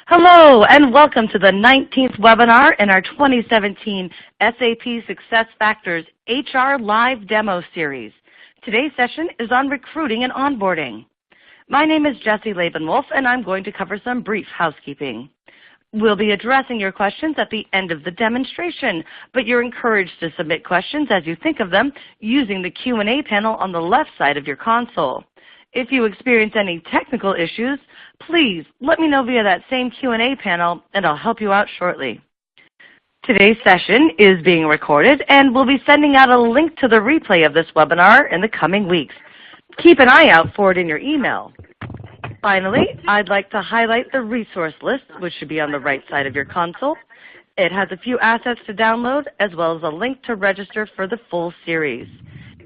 Hello and welcome to the 19th webinar in our 2017 SAP SuccessFactors HR Live Demo Series. Today's session is on recruiting and onboarding. My name is Jessie Labenwolf and I'm going to cover some brief housekeeping. We'll be addressing your questions at the end of the demonstration, but you're encouraged to submit questions as you think of them using the Q&A panel on the left side of your console. If you experience any technical issues, please let me know via that same Q&A panel and I'll help you out shortly. Today's session is being recorded and we'll be sending out a link to the replay of this webinar in the coming weeks. Keep an eye out for it in your email. Finally, I'd like to highlight the resource list, which should be on the right side of your console. It has a few assets to download as well as a link to register for the full series.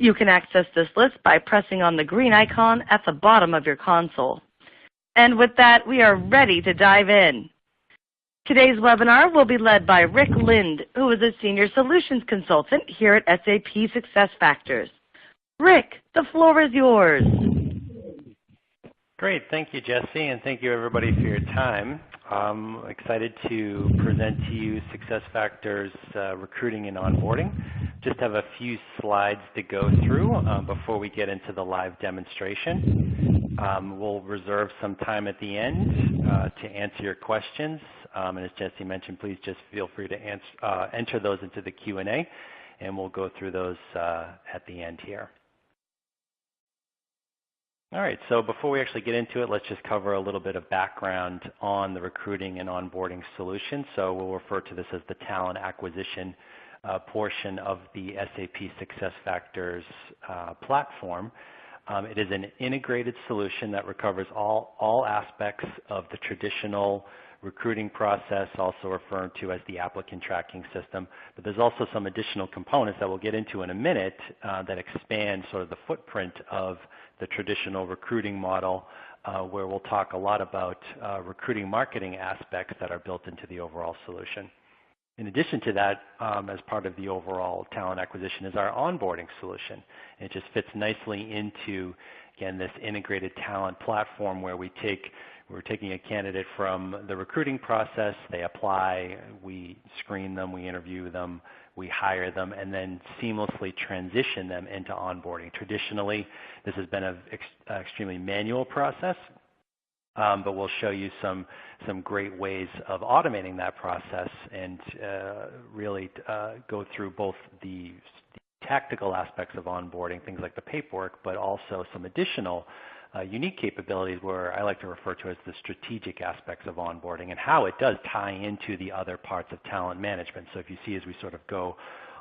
You can access this list by pressing on the green icon at the bottom of your console. And with that, we are ready to dive in. Today's webinar will be led by Rick Lind, who is a Senior Solutions Consultant here at SAP SuccessFactors. Rick, the floor is yours. Great. Thank you, Jessie, and thank you, everybody, for your time. I'm excited to present to you SuccessFactors Recruiting and Onboarding. Just have a few slides to go through before we get into the live demonstration. We'll reserve some time at the end to answer your questions. And as Jessie mentioned, please just feel free to enter those into the Q&A, and we'll go through those at the end here. All right, so before we actually get into it, let's just cover a little bit of background on the recruiting and onboarding solution. So we'll refer to this as the talent acquisition portion of the SAP SuccessFactors platform. It is an integrated solution that recovers all aspects of the traditional recruiting process, also referred to as the applicant tracking system. But there's also some additional components that we'll get into in a minute that expand sort of the footprint of the traditional recruiting model, where we'll talk a lot about recruiting marketing aspects that are built into the overall solution. In addition to that, as part of the overall talent acquisition is our onboarding solution. It just fits nicely into, again, this integrated talent platform where we're taking a candidate from the recruiting process, they apply, we screen them, we interview them, we hire them, and then seamlessly transition them into onboarding. Traditionally, this has been an extremely manual process, but we'll show you some great ways of automating that process and really go through both the tactical aspects of onboarding, things like the paperwork, but also some additional unique capabilities where I like to refer to as the strategic aspects of onboarding and how it does tie into the other parts of talent management. So if you see as we sort of go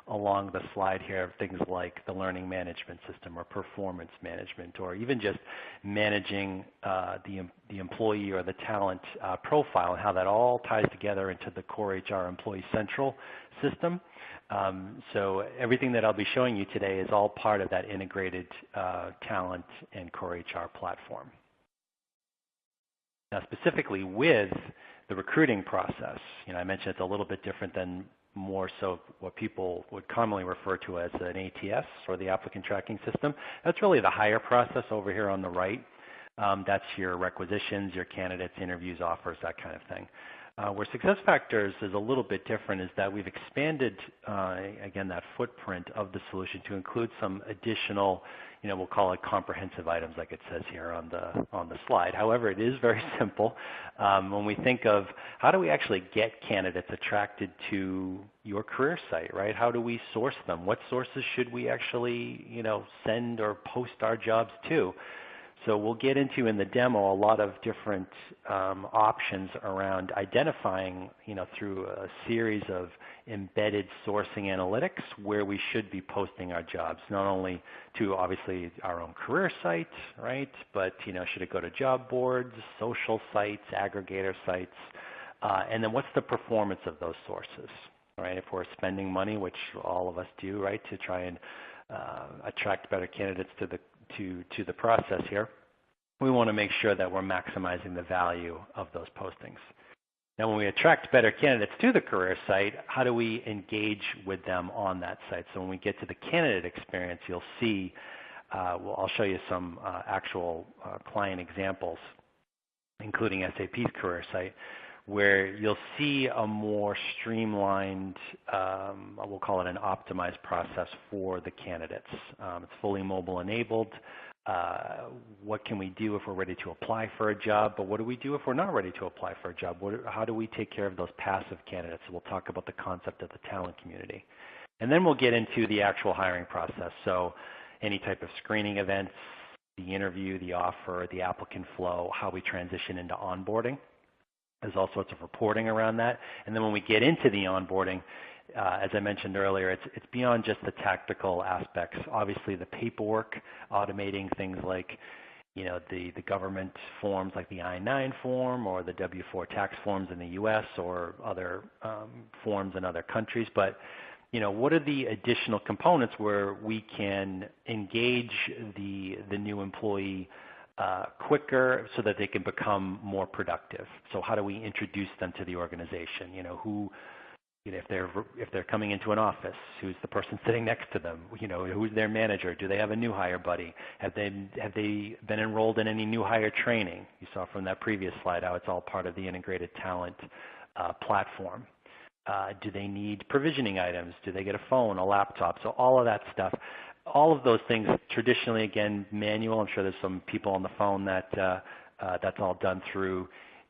along the slide here, things like the learning management system or performance management, or even just managing the employee or the talent profile and how that all ties together into the core HR Employee Central system. So everything that I'll be showing you today is all part of that integrated talent and core HR platform. Now, specifically with the recruiting process, I mentioned it's a little bit different than more so what people would commonly refer to as an ATS, or the applicant tracking system. That's really the hire process over here on the right. That's your requisitions, your candidates, interviews, offers, that kind of thing. Where SuccessFactors is a little bit different is that we've expanded, again, that footprint of the solution to include some additional, we'll call it comprehensive items like it says here on the slide. However, it is very simple. When we think of how do we actually get candidates attracted to your career site, right? How do we source them? What sources should we actually, send or post our jobs to? So we'll get into in the demo a lot of different options around identifying, through a series of embedded sourcing analytics where we should be posting our jobs, not only to obviously our own career site, right, but should it go to job boards, social sites, aggregator sites, and then what's the performance of those sources, right? If we're spending money, which all of us do, right, to try and attract better candidates to the process here, we want to make sure that we're maximizing the value of those postings. Now, when we attract better candidates to the career site, how do we engage with them on that site? So when we get to the candidate experience, you'll see, I'll show you some actual client examples, including SAP's career site, where you'll see a more streamlined, we'll call it an optimized process for the candidates. It's fully mobile enabled. What can we do if we're ready to apply for a job, but what do we do if we're not ready to apply for a job? How do we take care of those passive candidates? We'll talk about the concept of the talent community. And then we'll get into the actual hiring process. So any type of screening events, the interview, the offer, the applicant flow, how we transition into onboarding. There's all sorts of reporting around that. And then when we get into the onboarding, as I mentioned earlier, it's beyond just the tactical aspects. Obviously, the paperwork, automating things like, the government forms like the I-9 form or the W-4 tax forms in the U.S. or other forms in other countries. But, what are the additional components where we can engage the new employee quicker so that they can become more productive? So how do we introduce them to the organization? If they're coming into an office, who's the person sitting next to them? Who's their manager? Do they have a new hire buddy? Have they been enrolled in any new hire training? You saw from that previous slide how it's all part of the integrated talent platform. Do they need provisioning items? Do they get a phone, a laptop? So all of that stuff. All of those things, traditionally, again, manual. I'm sure there's some people on the phone that that's all done through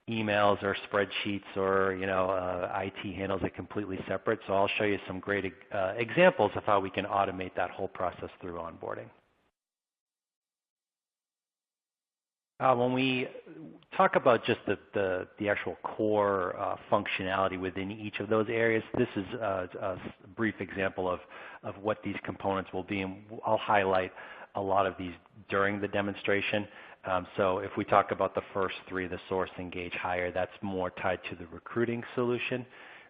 emails or spreadsheets or, IT handles it completely separate. So I'll show you some great examples of how we can automate that whole process through onboarding. When we talk about just the actual core functionality within each of those areas, this is a brief example of what these components will be, and I'll highlight a lot of these during the demonstration. So if we talk about the first three, the source, engage, hire, that's more tied to the recruiting solution.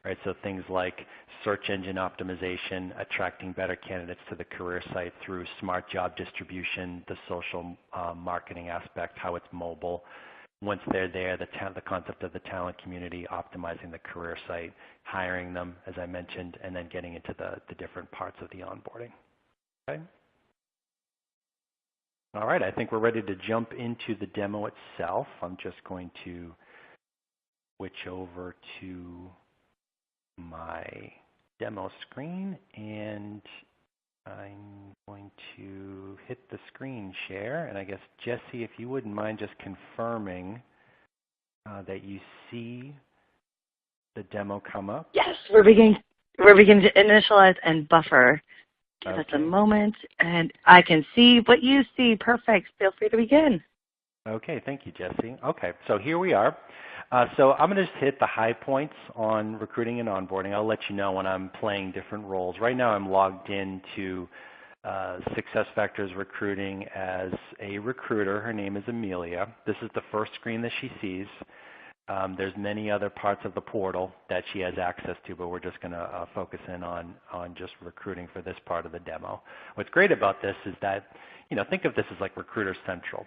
Right, so things like search engine optimization, attracting better candidates to the career site through smart job distribution, the social marketing aspect, how it's mobile. Once they're there, the concept of the talent community, optimizing the career site, hiring them, as I mentioned, and then getting into the different parts of the onboarding. Okay. All right, I think we're ready to jump into the demo itself. I'm just going to switch over to my demo screen, and I'm going to hit the screen share. And I guess, Jesse, if you wouldn't mind just confirming that you see the demo come up. Yes, we're beginning to initialize and buffer. Give us a Okay. moment, and I can see what you see. Perfect. Feel free to begin. Okay, thank you, Jesse. Okay, so here we are. So I'm going to just hit the high points on recruiting and onboarding. I'll let you know when I'm playing different roles. Right now I'm logged into SuccessFactors Recruiting as a recruiter. Her name is Amelia. This is the first screen that she sees. There's many other parts of the portal that she has access to, but we're just going to focus in on just recruiting for this part of the demo. What's great about this is that, think of this as like Recruiter Central.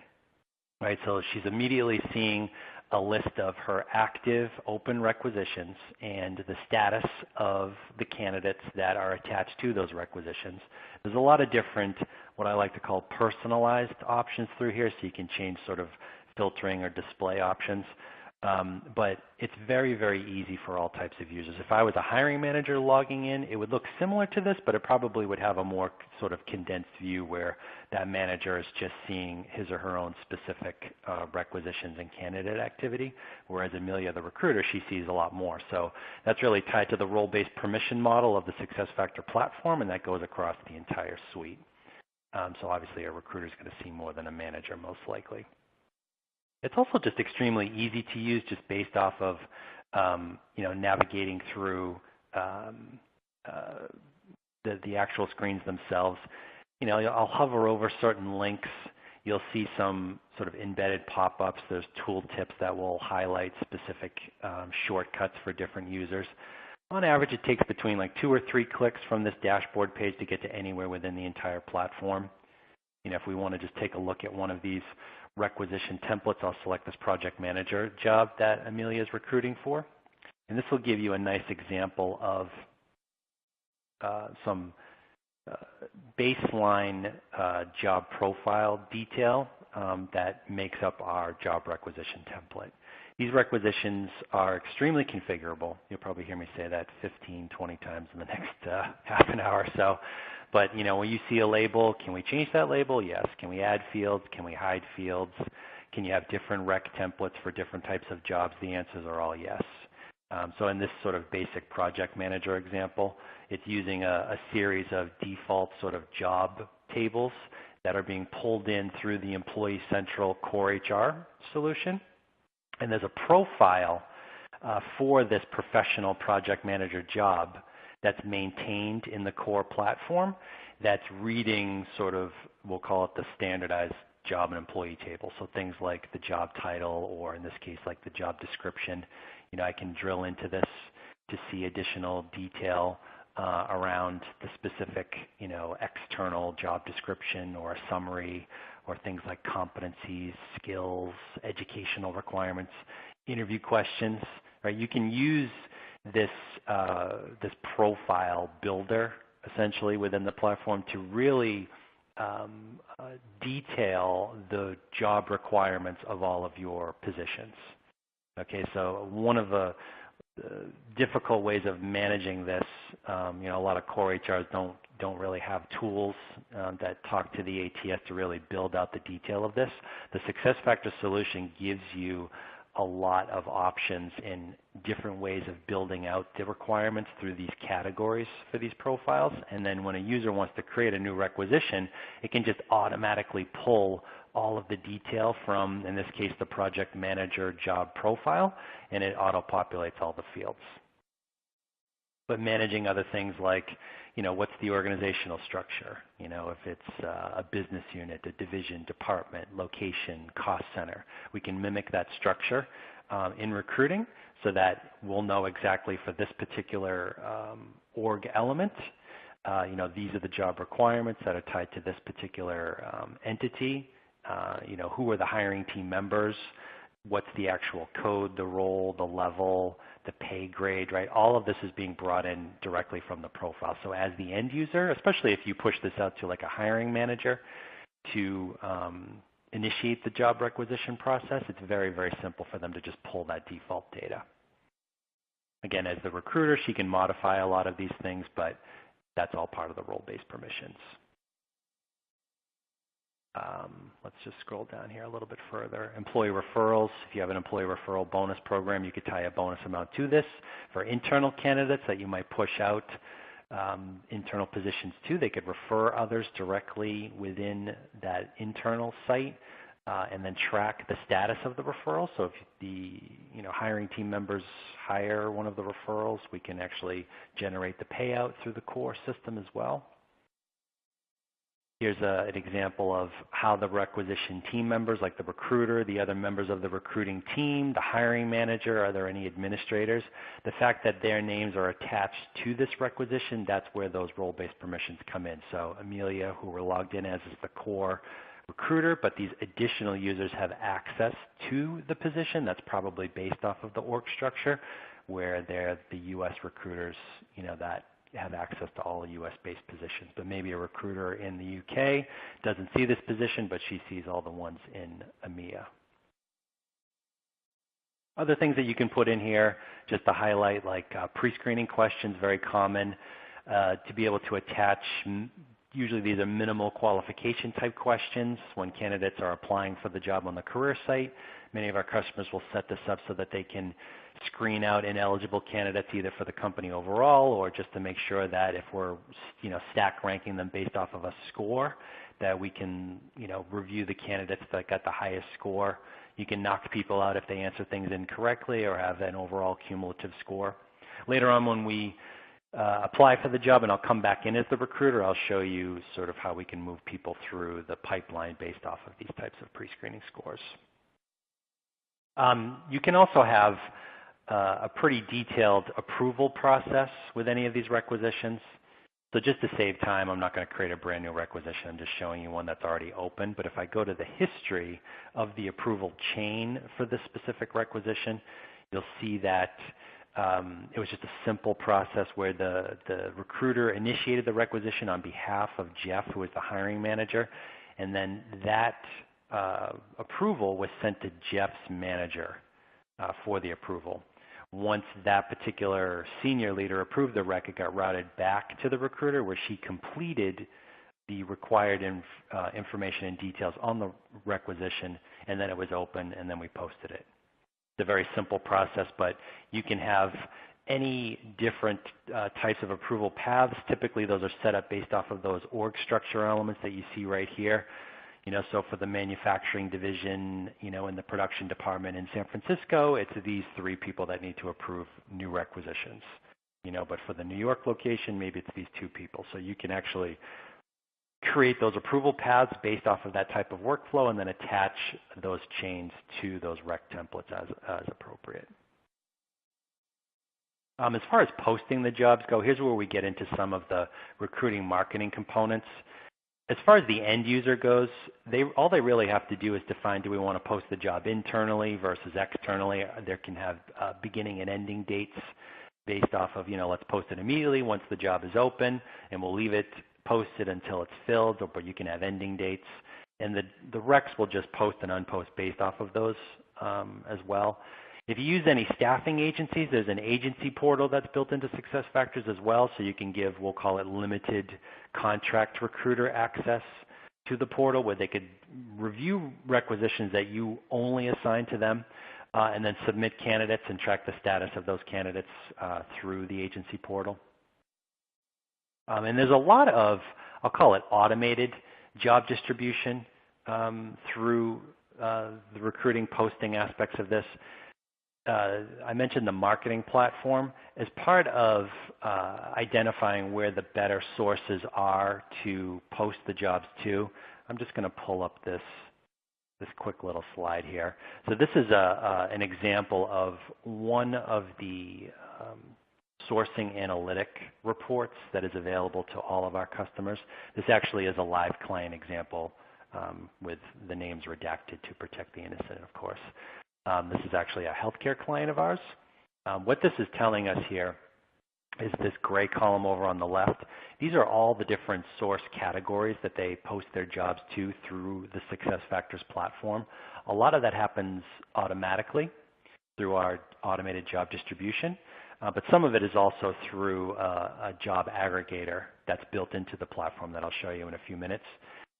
Right, so she's immediately seeing a list of her active open requisitions and the status of the candidates that are attached to those requisitions. There's a lot of different, what I like to call personalized options through here, so you can change sort of filtering or display options. But it's very, very easy for all types of users. If I was a hiring manager logging in, it would look similar to this, but it probably would have a more sort of condensed view where that manager is just seeing his or her own specific requisitions and candidate activity, whereas Amelia, the recruiter, she sees a lot more. So that's really tied to the role-based permission model of the SuccessFactors platform, and that goes across the entire suite. So obviously a recruiter is going to see more than a manager most likely. It's also just extremely easy to use, just based off of navigating through the actual screens themselves. I'll hover over certain links. You'll see some sort of embedded pop-ups. There's tool tips that will highlight specific shortcuts for different users. On average, it takes between like 2 or 3 clicks from this dashboard page to get to anywhere within the entire platform. If we want to just take a look at one of these requisition templates, I'll select this project manager job that Amelia is recruiting for. And this will give you a nice example of some baseline job profile detail that makes up our job requisition template. These requisitions are extremely configurable. You'll probably hear me say that 15, 20 times in the next half an hour or so. But when you see a label, can we change that label? Yes. Can we add fields? Can we hide fields? Can you have different rec templates for different types of jobs? The answers are all yes. So in this sort of basic project manager example, it's using a series of default sort of job tables that are being pulled in through the Employee Central Core HR solution. And there's a profile for this professional project manager job that's maintained in the core platform that's reading sort of, we'll call it the standardized job and employee table. So things like the job title, or in this case, like the job description. I can drill into this to see additional detail around the specific, external job description or a summary, or things like competencies, skills, educational requirements, interview questions. Right? You can use this profile builder essentially within the platform to really detail the job requirements of all of your positions. Okay, so one of the difficult ways of managing this, a lot of core HRs don't really have tools that talk to the ATS to really build out the detail of this. The SuccessFactors solution gives you a lot of options in different ways of building out the requirements through these categories for these profiles. And then when a user wants to create a new requisition, it can just automatically pull all of the detail from, in this case, the project manager job profile, and it auto-populates all the fields. But managing other things like, what's the organizational structure? If it's a business unit, a division, department, location, cost center, we can mimic that structure in recruiting so that we'll know exactly for this particular org element, these are the job requirements that are tied to this particular entity. Who are the hiring team members? What's the actual code, the role, the level, the pay grade, right? All of this is being brought in directly from the profile. So as the end user, especially if you push this out to like a hiring manager to initiate the job requisition process, it's very, very simple for them to just pull that default data. Again, as the recruiter, she can modify a lot of these things, but that's all part of the role-based permissions. Let's just scroll down here a little bit further. Employee referrals. If you have an employee referral bonus program, you could tie a bonus amount to this. For internal candidates that you might push out internal positions to, they could refer others directly within that internal site and then track the status of the referral. So if the hiring team members hire one of the referrals, we can actually generate the payout through the core system as well. Here's an example of how the requisition team members, like the recruiter, the other members of the recruiting team, the hiring manager, are there any administrators? The fact that their names are attached to this requisition, that's where those role-based permissions come in. So Amelia, who we're logged in as, is the core recruiter, but these additional users have access to the position. That's probably based off of the org structure, where they're the U.S. recruiters, that have access to all U.S.-based positions. But maybe a recruiter in the U.K. doesn't see this position, but she sees all the ones in EMEA. Other things that you can put in here, just to highlight, like pre-screening questions, very common, to be able to attach. Usually these are minimal qualification type questions when candidates are applying for the job on the career site. Many of our customers will set this up so that they can screen out ineligible candidates either for the company overall or just to make sure that if we're stack ranking them based off of a score, that we can review the candidates that got the highest score. You can knock people out if they answer things incorrectly or have an overall cumulative score. Later on when we apply for the job, and I'll come back in as the recruiter, I'll show you sort of how we can move people through the pipeline based off of these types of pre-screening scores. You can also have a pretty detailed approval process with any of these requisitions. So just to save time, I'm not going to create a brand new requisition. I'm just showing you one that's already open. But if I go to the history of the approval chain for this specific requisition, you'll see that it was just a simple process where the recruiter initiated the requisition on behalf of Jeff, who was the hiring manager, and then that approval was sent to Jeff's manager for the approval. Once that particular senior leader approved the rec, it got routed back to the recruiter where she completed the required information and details on the requisition, and then it was open, and then we posted it. It's a very simple process, but you can have any different types of approval paths. Typically, those are set up based off of those org structure elements that you see right here. So for the manufacturing division, in the production department in San Francisco, it's these 3 people that need to approve new requisitions. But for the New York location, maybe it's these 2 people. So you can actually create those approval paths based off of that type of workflow and then attach those chains to those rec templates as appropriate. As far as posting the jobs go, here's where we get into some of the recruiting marketing components. As far as the end user goes, all they really have to do is define, do we want to post the job internally versus externally? There can have beginning and ending dates based off of, let's post it immediately once the job is open, and we'll leave it posted until it's filled, but you can have ending dates. And the recs will just post and unpost based off of those as well. If you use any staffing agencies, there's an agency portal that's built into SuccessFactors as well, so you can give, we'll call it limited contract recruiter access to the portal where they could review requisitions that you only assign to them and then submit candidates and track the status of those candidates through the agency portal. And there's a lot of, I'll call it automated job distribution through the recruiting posting aspects of this. I mentioned the marketing platform. As part of identifying where the better sources are to post the jobs to, I'm just going to pull up this quick little slide here. So this is an example of one of the sourcing analytic reports that is available to all of our customers. This actually is a live client example with the names redacted to protect the innocent, of course. This is actually a healthcare client of ours. What this is telling us here is this gray column over on the left. These are all the different source categories that they post their jobs to through the SuccessFactors platform. A lot of that happens automatically through our automated job distribution, but some of it is also through a job aggregator that's built into the platform that I'll show you in a few minutes.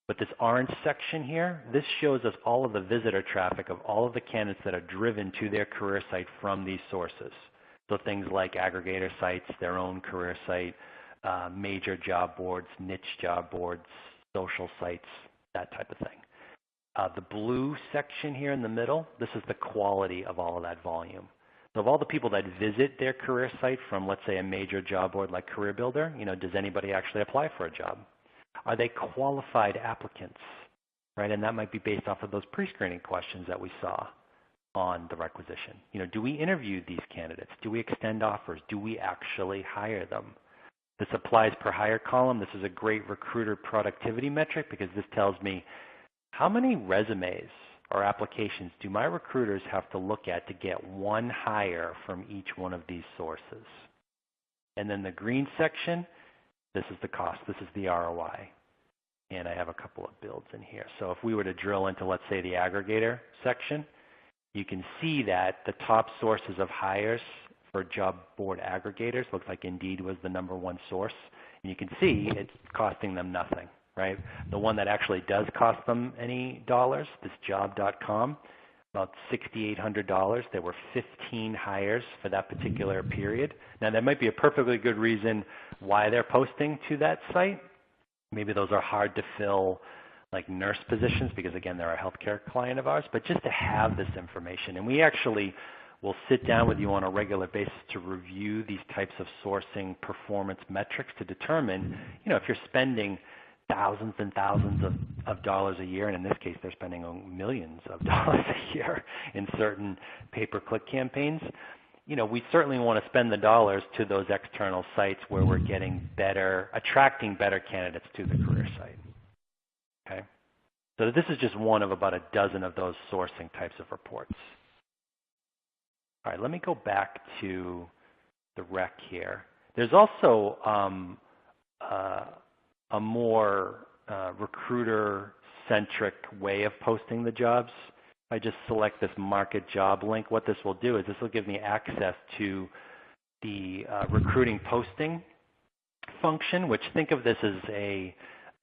But this orange section here, this shows us all of the visitor traffic of all of the candidates that are driven to their career site from these sources. So things like aggregator sites, their own career site, major job boards, niche job boards, social sites, that type of thing. The blue section here in the middle, this is the quality of all of that volume. So of all the people that visit their career site from, let's say, a major job board like CareerBuilder, does anybody actually apply for a job? Are they qualified applicants, right? And that might be based off of those pre-screening questions that we saw on the requisition. Do we interview these candidates? Do we extend offers? Do we actually hire them? This applies per hire column. This is a great recruiter productivity metric because this tells me how many resumes or applications do my recruiters have to look at to get one hire from each one of these sources. And then the green section, this is the cost. This is the ROI. And I have a couple of builds in here. So if we were to drill into, let's say, the aggregator section, you can see that the top sources of hires for job board aggregators looks like Indeed was the #1 source. And you can see it's costing them nothing, right? The one that actually does cost them any dollars, this job.com, about $6,800. There were 15 hires for that particular period. Now, there might be a perfectly good reason why they're posting to that site. Maybe those are hard to fill, like nurse positions, because, again, they're a healthcare client of ours. But just to have this information, and we actually will sit down with you on a regular basis to review these types of sourcing performance metrics to determine, if you're spending thousands and thousands of dollars a year, and in this case they're spending millions of dollars a year in certain pay-per-click campaigns, we certainly want to spend the dollars to those external sites where we're attracting better candidates to the career site. Okay? So this is just one of about a dozen of those sourcing types of reports. All right, let me go back to the rec here. There's also a more recruiter centric way of posting the jobs. If I just select this market job link, what this will do is this will give me access to the recruiting posting function, which think of this as a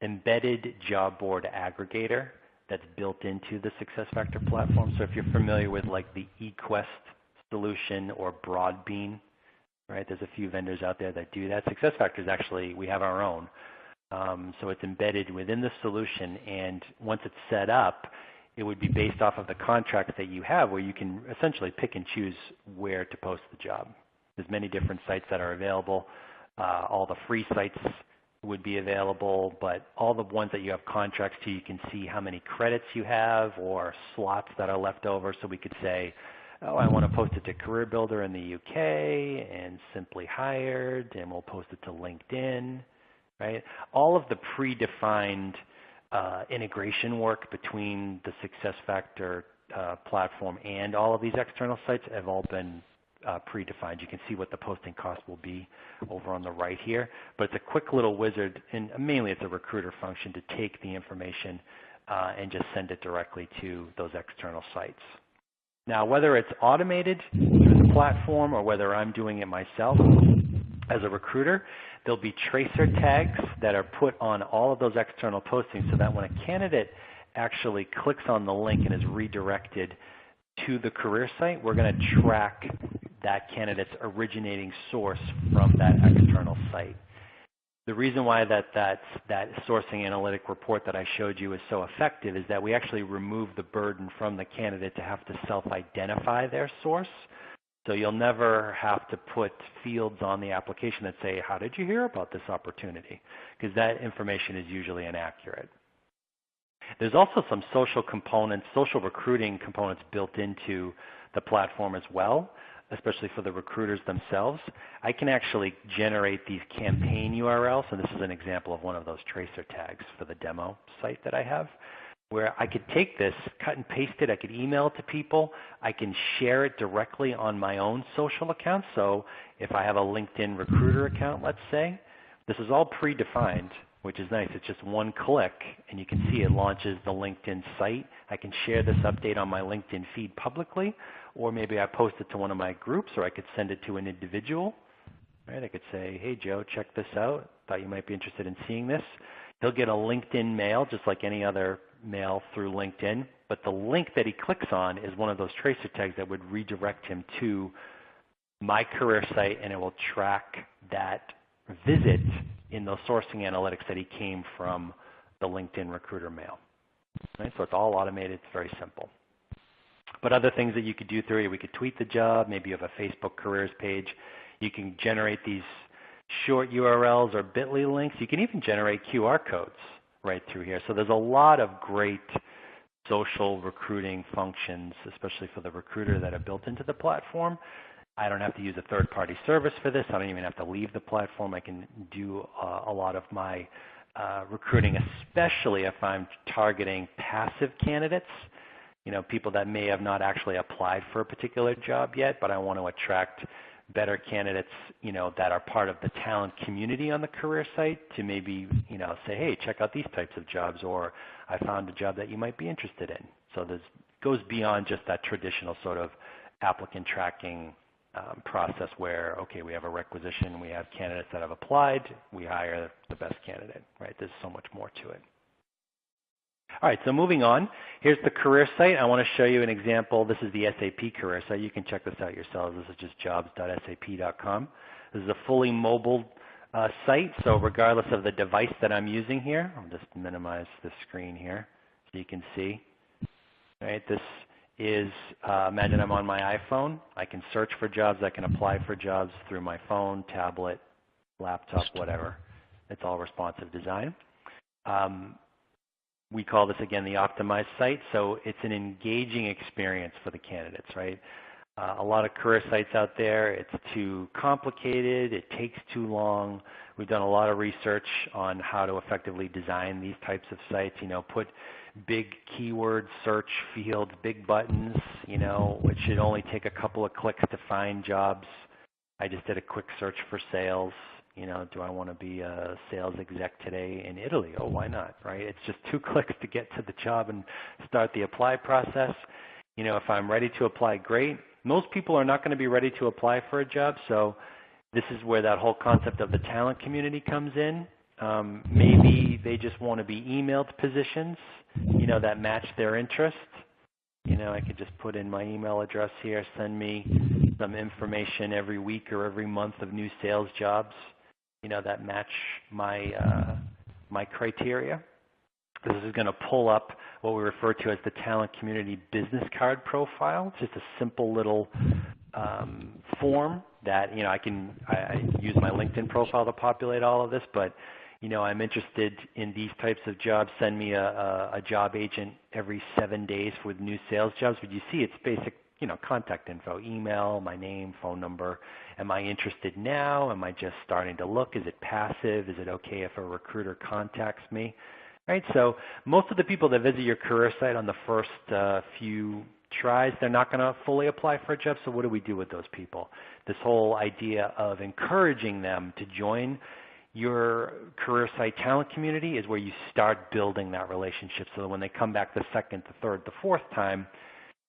embedded job board aggregator that's built into the SuccessFactors platform. So if you're familiar with like the eQuest solution or Broadbean, right? There's a few vendors out there that do that. SuccessFactors actually, we have our own. So it's embedded within the solution, and once it's set up, it would be based off of the contracts that you have, where you can essentially pick and choose where to post the job. There's many different sites that are available. All the free sites would be available, but all the ones that you have contracts to, you can see how many credits you have or slots that are left over. So we could say, oh, I want to post it to Career Builder in the UK and Simply Hired, and we'll post it to LinkedIn, right? All of the predefined integration work between the SuccessFactors platform and all of these external sites have all been predefined. You can see what the posting cost will be over on the right here, but it's a quick little wizard, and mainly it's a recruiter function to take the information and just send it directly to those external sites. Now, whether it's automated through the platform or whether I'm doing it myself as a recruiter, there'll be tracer tags that are put on all of those external postings so that when a candidate actually clicks on the link and is redirected to the career site, we're going to track that candidate's originating source from that external site. The reason why that sourcing analytic report that I showed you is so effective is that we actually remove the burden from the candidate to have to self-identify their source. So you'll never have to put fields on the application that say, how did you hear about this opportunity? Because that information is usually inaccurate. There's also some social components, social recruiting components built into the platform as well, especially for the recruiters themselves. I can actually generate these campaign URLs, and this is an example of one of those tracer tags for the demo site that I have, where I could take this, cut and paste it, I could email it to people, I can share it directly on my own social account. So if I have a LinkedIn recruiter account, let's say, this is all predefined, which is nice. It's just one click, and you can see it launches the LinkedIn site. I can share this update on my LinkedIn feed publicly, or maybe I post it to one of my groups, or I could send it to an individual. Right? I could say, hey, Joe, check this out. Thought you might be interested in seeing this. He'll get a LinkedIn mail, just like any other mail through LinkedIn, but the link that he clicks on is one of those tracer tags that would redirect him to my career site, and it will track that visit in those sourcing analytics that he came from the LinkedIn recruiter mail. Right? So it's all automated. It's very simple. But other things that you could do through it, we could tweet the job. Maybe you have a Facebook careers page. You can generate these short URLs or bit.ly links. You can even generate QR codes right through here. So there's a lot of great social recruiting functions, especially for the recruiter, that are built into the platform. I don't have to use a third-party service for this. I don't even have to leave the platform. I can do a lot of my recruiting, especially if I'm targeting passive candidates, you know, people that may have not actually applied for a particular job yet, but I want to attract better candidates, you know, that are part of the talent community on the career site to maybe, you know, say, hey, check out these types of jobs, or I found a job that you might be interested in. So this goes beyond just that traditional sort of applicant tracking process where, okay, we have a requisition, we have candidates that have applied, we hire the best candidate, right? There's so much more to it. All right, so moving on, here's the career site. I want to show you an example. This is the SAP career site. You can check this out yourselves. This is just jobs.sap.com. This is a fully mobile site, so regardless of the device that I'm using here, I'll just minimize the screen here so you can see. All right, this is, imagine I'm on my iPhone. I can search for jobs. I can apply for jobs through my phone, tablet, laptop, whatever. It's all responsive design. We call this, again, the optimized site. So it's an engaging experience for the candidates, right? A lot of career sites out there, it's too complicated. It takes too long. We've done a lot of research on how to effectively design these types of sites. You know, put big keyword search fields, big buttons, you know, which should only take a couple of clicks to find jobs. I just did a quick search for sales, Do I want to be a sales exec today in Italy? Oh, why not, right? It's just 2 clicks to get to the job and start the apply process. If I'm ready to apply, great. Most people are not going to be ready to apply for a job, so this is where that whole concept of the talent community comes in. Maybe they just want to be emailed positions, that match their interest. I could just put in my email address here, send me some information every week or every month of new sales jobs, that match my criteria. This is going to pull up what we refer to as the talent community business card profile. It's just a simple little form that I use my LinkedIn profile to populate all of this, but I'm interested in these types of jobs. Send me a job agent every 7 days with new sales jobs. But you see, it's basic, contact info, email, my name, phone number. Am I interested now? Am I just starting to look? Is it passive? Is it okay if a recruiter contacts me? Right. So most of the people that visit your career site on the first few tries, they're not going to fully apply for a job. So what do we do with those people? This whole idea of encouraging them to join your career site talent community is where you start building that relationship, so that when they come back the second, the third, the fourth time,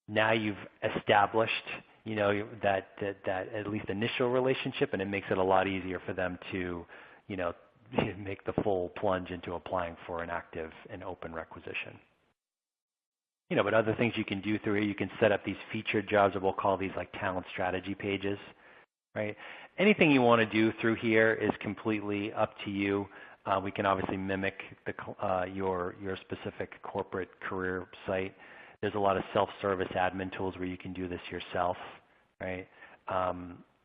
now you've established that at least initial relationship, and it makes it a lot easier for them to make the full plunge into applying for an active and open requisition. But other things you can do through here, you can set up these featured jobs, or we'll call these like talent strategy pages. Right? Anything you want to do through here is completely up to you. We can obviously mimic your specific corporate career site. There's a lot of self-service admin tools where you can do this yourself. Right?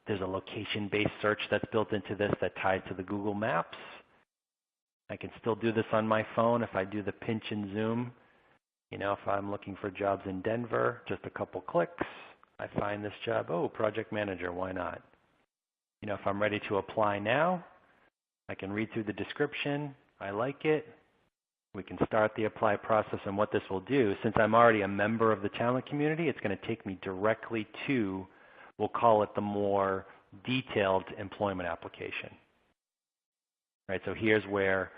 There's a location-based search that's built into this that ties to the Google Maps. I can still do this on my phone if I do the pinch and zoom. If I'm looking for jobs in Denver, just a couple clicks, I find this job. Oh, project manager, why not? If I'm ready to apply now, I can read through the description. I like it. We can start the apply process, and what this will do, since I'm already a member of the talent community, it's going to take me directly to, we'll call it the more detailed employment application. Right, so here's where,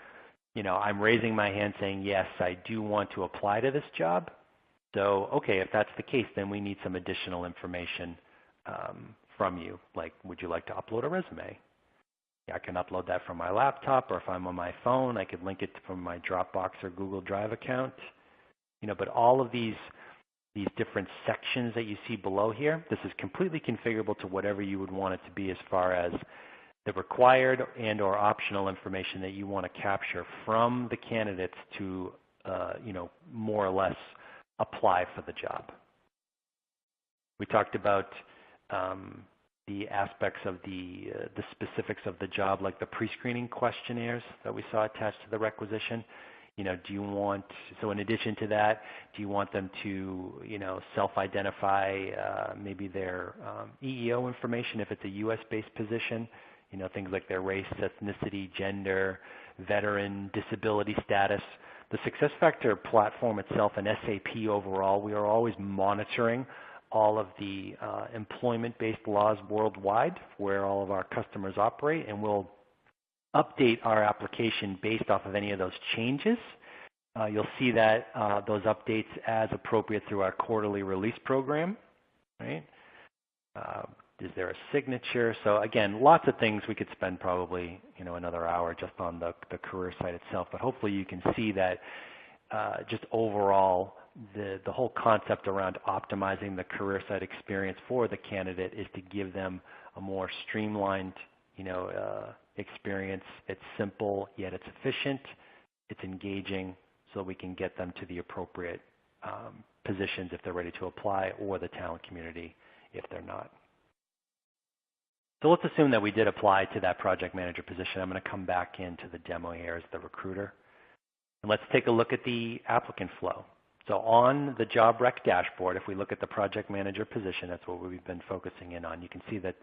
I'm raising my hand saying, yes, I do want to apply to this job. So, okay, if that's the case, then we need some additional information from you, like would you like to upload a resume? Yeah, I can upload that from my laptop, or if I'm on my phone, I could link it from my Dropbox or Google Drive account. But all of these different sections that you see below here, this is completely configurable to whatever you would want it to be as far as the required and or optional information that you want to capture from the candidates to, more or less apply for the job. We talked about the aspects of the specifics of the job, like the pre-screening questionnaires that we saw attached to the requisition. Do you want, so in addition to that, do you want them to, self-identify maybe their EEO information if it's a U.S.-based position, things like their race, ethnicity, gender, veteran, disability status. The SuccessFactors platform itself and SAP overall, we are always monitoring all of the employment-based laws worldwide where all of our customers operate, and we'll update our application based off of any of those changes. You'll see that those updates as appropriate through our quarterly release program. Right? Is there a signature? So again, lots of things. We could spend probably another hour just on the career site itself, but hopefully you can see that just overall the whole concept around optimizing the career site experience for the candidate is to give them a more streamlined experience. It's simple, yet it's efficient. It's engaging, so we can get them to the appropriate positions if they're ready to apply, or the talent community if they're not. So let's assume that we did apply to that project manager position. I'm going to come back into the demo here as the recruiter. And let's take a look at the applicant flow. So on the job rec dashboard, if we look at the project manager position, that's what we've been focusing in on. You can see that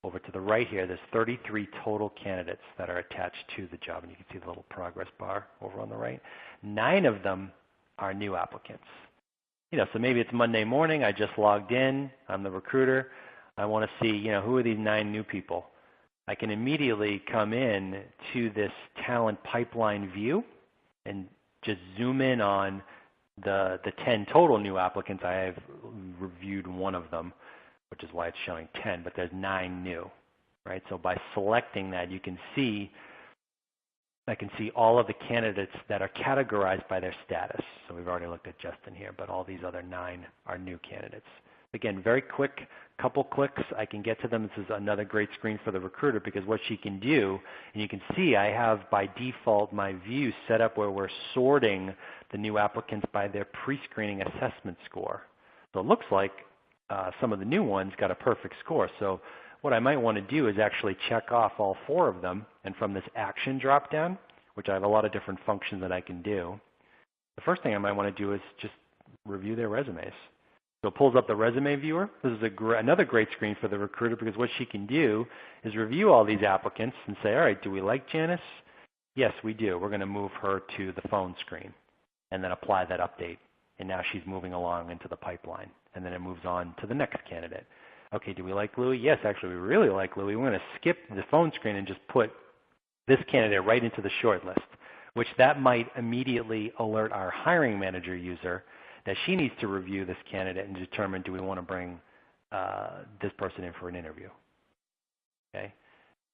over to the right here, there's 33 total candidates that are attached to the job, and you can see the little progress bar over on the right. 9 of them are new applicants. So maybe it's Monday morning, I just logged in, I'm the recruiter. I want to see, who are these 9 new people? I can immediately come in to this talent pipeline view and just zoom in on the 10 total new applicants. I have reviewed one of them, which is why it's showing 10, but there's 9 new, right? So by selecting that, I can see all of the candidates that are categorized by their status. So we've already looked at Justin here, but all these other 9 are new candidates. Again, very quick, couple clicks, I can get to them. This is another great screen for the recruiter because what she can do, and you can see I have by default my view set up where we're sorting the new applicants by their pre-screening assessment score. So it looks like some of the new ones got a perfect score. So what I might want to do is actually check off all 4 of them, and from this action drop-down, which I have a lot of different functions that I can do, the first thing I might want to do is just review their resumes. So it pulls up the resume viewer. This is another great screen for the recruiter because what she can do is review all these applicants and say, all right, do we like Janice? Yes, we do. We're going to move her to the phone screen and then apply that update. And now she's moving along into the pipeline. And then it moves on to the next candidate. Okay, do we like Louie? Yes, actually, we really like Louie. We're going to skip the phone screen and just put this candidate right into the short list, which that might immediately alert our hiring manager user that she needs to review this candidate and determine, do we want to bring this person in for an interview? Okay.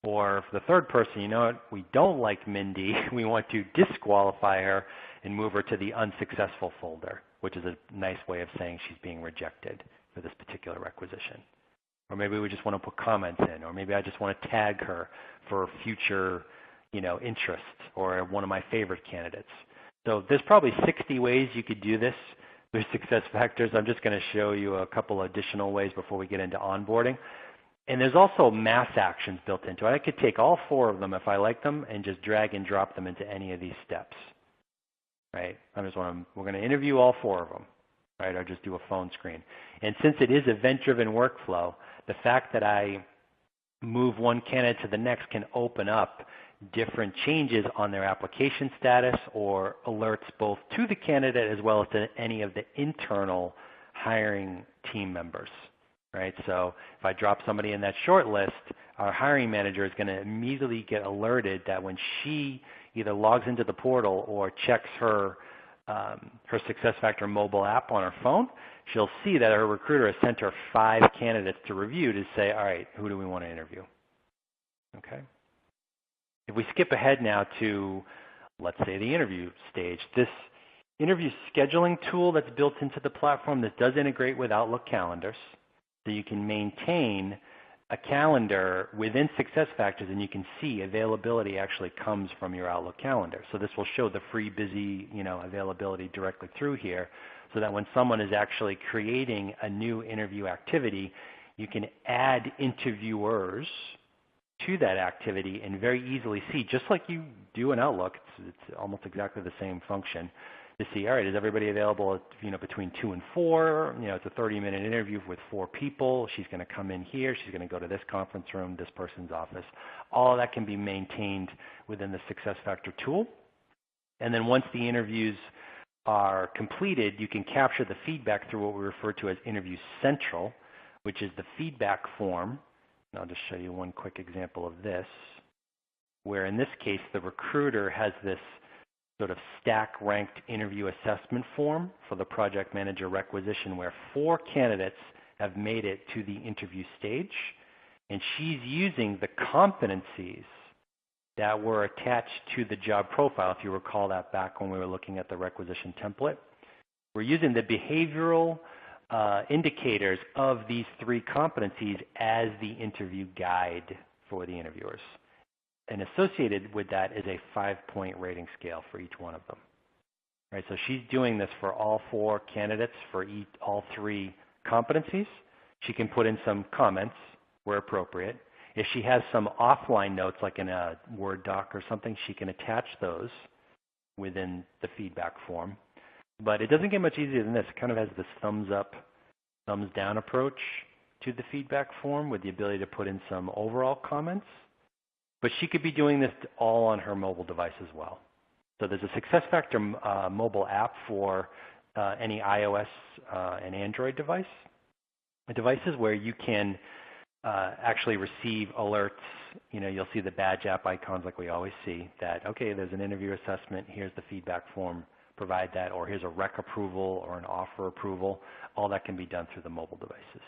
Or for the third person, you know what, we don't like Mindy. We want to disqualify her and move her to the unsuccessful folder, which is a nice way of saying she's being rejected for this particular requisition. Or maybe we just want to put comments in, or maybe I just want to tag her for future, interest, or one of my favorite candidates. So there's probably 60 ways you could do this with SuccessFactors. I'm just going to show you a couple additional ways before we get into onboarding. And there's also mass actions built into it. I could take all 4 of them if I like them and just drag and drop them into any of these steps. Right? We're going to interview all 4 of them. Right? Or just do a phone screen. And since it is event-driven workflow, the fact that I move one candidate to the next can open up different changes on their application status or alerts both to the candidate as well as to any of the internal hiring team members. Right? So if I drop somebody in that short list, our hiring manager is going to immediately get alerted that when she either logs into the portal or checks her SuccessFactors mobile app on her phone, she'll see that her recruiter has sent her 5 candidates to review to say, all right, who do we want to interview? Okay. If we skip ahead now to, let's say, the interview stage, this interview scheduling tool that's built into the platform, this does integrate with Outlook calendars. So you can maintain a calendar within SuccessFactors, and you can see availability actually comes from your Outlook calendar. So this will show the free busy availability directly through here, so that when someone is actually creating a new interview activity, you can add interviewers to that activity and very easily see, just like you do in Outlook, it's almost exactly the same function, to see, all right, is everybody available between 2 and 4? It's a 30-minute interview with 4 people. She's going to come in here. She's going to go to this conference room, this person's office. All of that can be maintained within the SuccessFactors tool. And then once the interviews are completed, you can capture the feedback through what we refer to as Interview Central, which is the feedback form. And I'll just show you one quick example of this, where in this case the recruiter has this sort of stack-ranked interview assessment form for the project manager requisition where 4 candidates have made it to the interview stage, and she's using the competencies that were attached to the job profile, if you recall that back when we were looking at the requisition template. We're using the behavioral indicators of these 3 competencies as the interview guide for the interviewers. And associated with that is a 5-point rating scale for each one of them. Right, so she's doing this for all 4 candidates for all 3 competencies. She can put in some comments where appropriate. If she has some offline notes, like in a Word doc or something, she can attach those within the feedback form. But it doesn't get much easier than this. It kind of has this thumbs up, thumbs down approach to the feedback form with the ability to put in some overall comments. But she could be doing this all on her mobile device as well. So there's a SuccessFactors mobile app for any iOS and Android devices where you can actually receive alerts. You'll see the badge app icons like we always see that, okay, there's an interview assessment, here's the feedback form, provide that, or here's a rec approval or an offer approval. All that can be done through the mobile devices.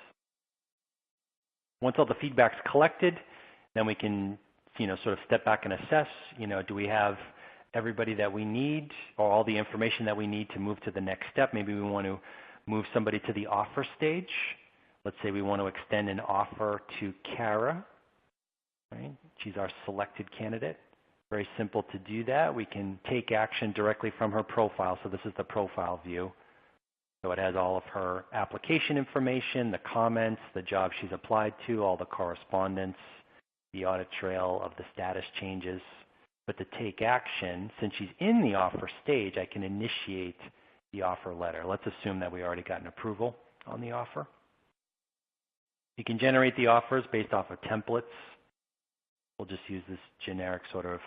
Once all the feedback's collected, then we can sort of step back and assess, do we have everybody that we need or all the information that we need to move to the next step? Maybe we want to move somebody to the offer stage. Let's say we want to extend an offer to Kara, right? She's our selected candidate. Very simple to do that. We can take action directly from her profile. So this is the profile view. So it has all of her application information, the comments, the job she's applied to, all the correspondence, the audit trail of the status changes. But to take action, since she's in the offer stage, I can initiate the offer letter. Let's assume that we already got an approval on the offer. You can generate the offers based off of templates. We'll just use this generic sort of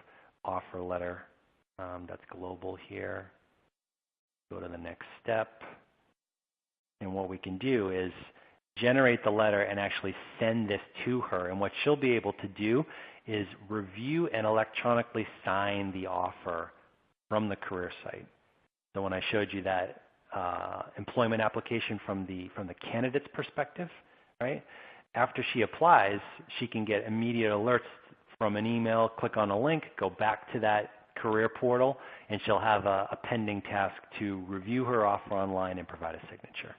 offer letter that's global here. Go to the next step. And what we can do is generate the letter and actually send this to her. And what she'll be able to do is review and electronically sign the offer from the career site. So when I showed you that employment application from the candidate's perspective, right? After she applies, she can get immediate alerts from an email, click on a link, go back to that career portal, and she'll have a pending task to review her offer online and provide a signature,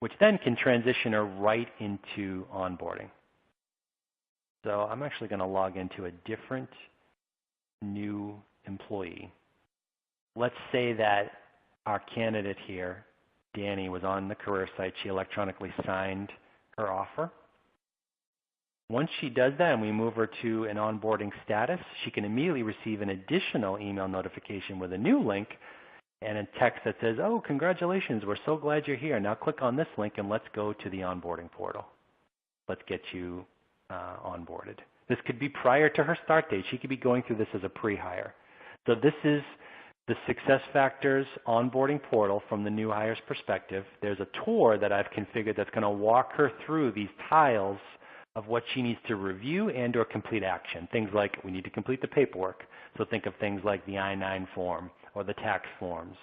which then can transition her right into onboarding. So I'm actually going to log into a different new employee. Let's say that our candidate here, Danny, was on the career site. She electronically signed her offer. Once she does that and we move her to an onboarding status, she can immediately receive an additional email notification with a new link and a text that says, oh, congratulations, we're so glad you're here. Now click on this link and let's go to the onboarding portal. Let's get you onboarded. This could be prior to her start date. She could be going through this as a pre-hire. So this is the SuccessFactors onboarding portal from the new hire's perspective. There's a tour that I've configured that's going to walk her through these tiles of what she needs to review and or complete action. Things like we need to complete the paperwork. So think of things like the I-9 form or the tax forms,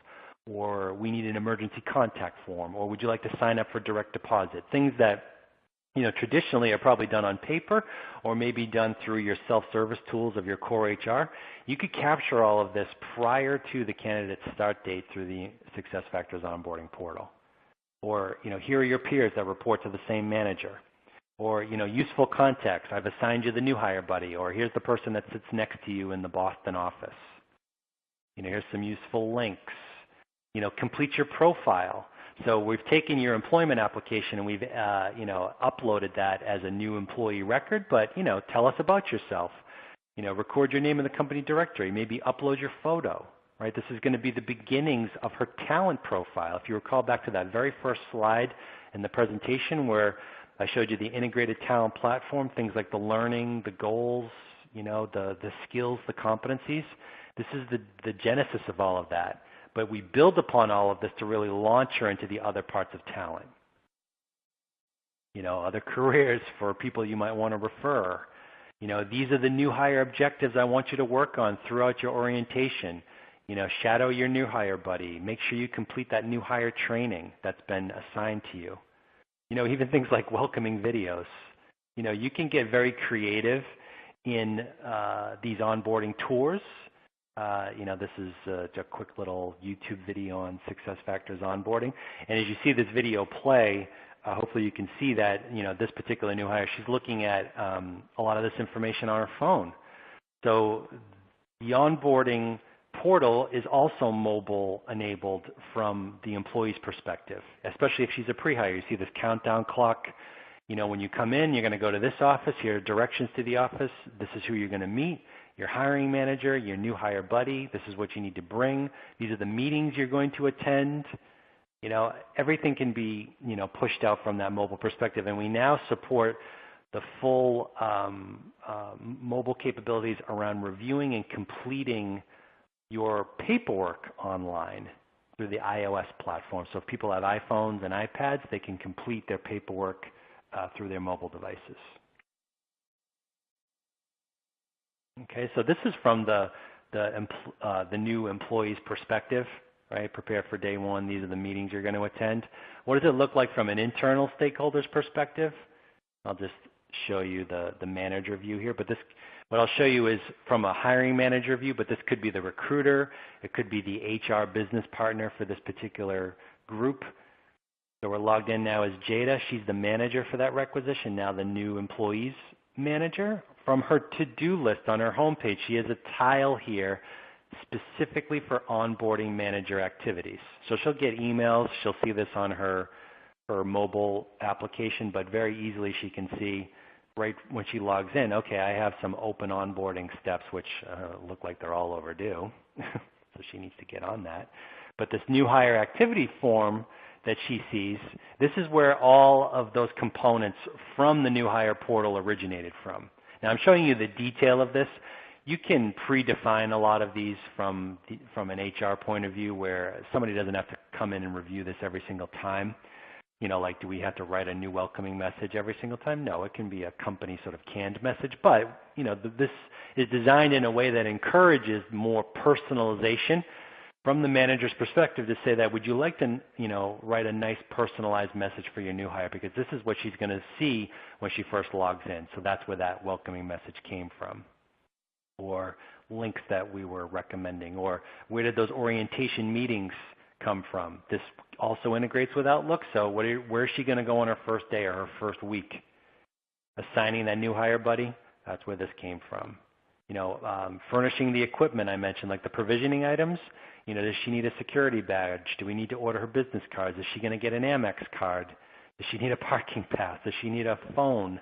or we need an emergency contact form, or would you like to sign up for direct deposit? Things that traditionally are probably done on paper or maybe done through your self-service tools of your core HR. You could capture all of this prior to the candidate's start date through the SuccessFactors onboarding portal. Or, here are your peers that report to the same manager. Or, useful contacts. I've assigned you the new hire buddy. Or here's the person that sits next to you in the Boston office. Here's some useful links. Complete your profile. So we've taken your employment application and we've, uploaded that as a new employee record, but, tell us about yourself. Record your name in the company directory. Maybe upload your photo, right? This is going to be the beginnings of her talent profile. If you recall back to that very first slide in the presentation where I showed you the integrated talent platform, things like the learning, the goals, the skills, the competencies. This is the genesis of all of that. But we build upon all of this to really launch her into the other parts of talent. Other careers for people you might want to refer. These are the new hire objectives I want you to work on throughout your orientation. Shadow your new hire buddy. Make sure you complete that new hire training that's been assigned to you. Even things like welcoming videos. You can get very creative in these onboarding tours. This is a quick little YouTube video on SuccessFactors onboarding. And as you see this video play, hopefully you can see that, this particular new hire, she's looking at a lot of this information on her phone. So the onboarding portal is also mobile enabled from the employee's perspective, especially if she's a pre-hire. You see this countdown clock. When you come in, you're going to go to this office. Here are directions to the office. This is who you're going to meet. Your hiring manager, your new hire buddy. This is what you need to bring. These are the meetings you're going to attend. Everything can be, pushed out from that mobile perspective. And we now support the full mobile capabilities around reviewing and completing your paperwork online through the iOS platform. So if people have iPhones and iPads, they can complete their paperwork through their mobile devices. Okay, so this is from the new employee's perspective, right? Prepare for day one. These are the meetings you're going to attend. What does it look like from an internal stakeholder's perspective? I'll just show you the manager view here, but what I'll show you is from a hiring manager view, but this could be the recruiter. It could be the HR business partner for this particular group. So we're logged in now as Jada. She's the manager for that requisition, now the new employee's manager. From her to-do list on her homepage, she has a tile here specifically for onboarding manager activities. So she'll get emails. She'll see this on her mobile application, but very easily she can see right when she logs in, okay, I have some open onboarding steps, which look like they're all overdue. So she needs to get on that. But this new hire activity form that she sees, this is where all of those components from the new hire portal originated from. Now I'm showing you the detail of this. You can predefine a lot of these from an HR point of view where somebody doesn't have to come in and review this every single time. You know, like do we have to write a new welcoming message every single time? No, it can be a company sort of canned message. But, you know, this is designed in a way that encourages more personalization from the manager's perspective to say that would you like to, you know, write a nice personalized message for your new hire because this is what she's going to see when she first logs in. So that's where that welcoming message came from. Or links that we were recommending, or where did those orientation meetings come from? This also integrates with Outlook, so where is she going to go on her first day or her first week? Assigning that new hire buddy, that's where this came from. You know, furnishing the equipment I mentioned, like the provisioning items. You know, does she need a security badge? Do we need to order her business cards? Is she going to get an Amex card? Does she need a parking pass? Does she need a phone?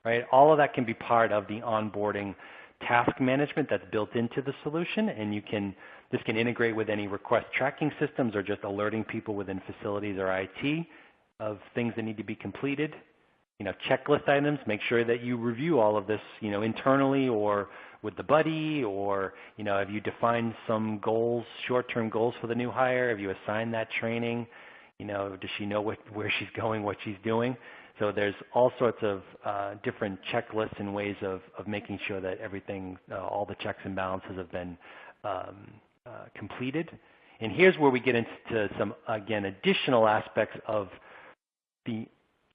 Right? All of that can be part of the onboarding task management that's built into the solution, and this can integrate with any request tracking systems or just alerting people within facilities or IT of things that need to be completed. You know, checklist items, make sure that you review all of this, you know, internally or with the buddy, or, you know, have you defined some goals, short-term goals for the new hire? Have you assigned that training? You know, does she know where she's going, what she's doing? So there's all sorts of different checklists and ways of making sure that everything, all the checks and balances have been completed. And here's where we get into some, again, additional aspects of the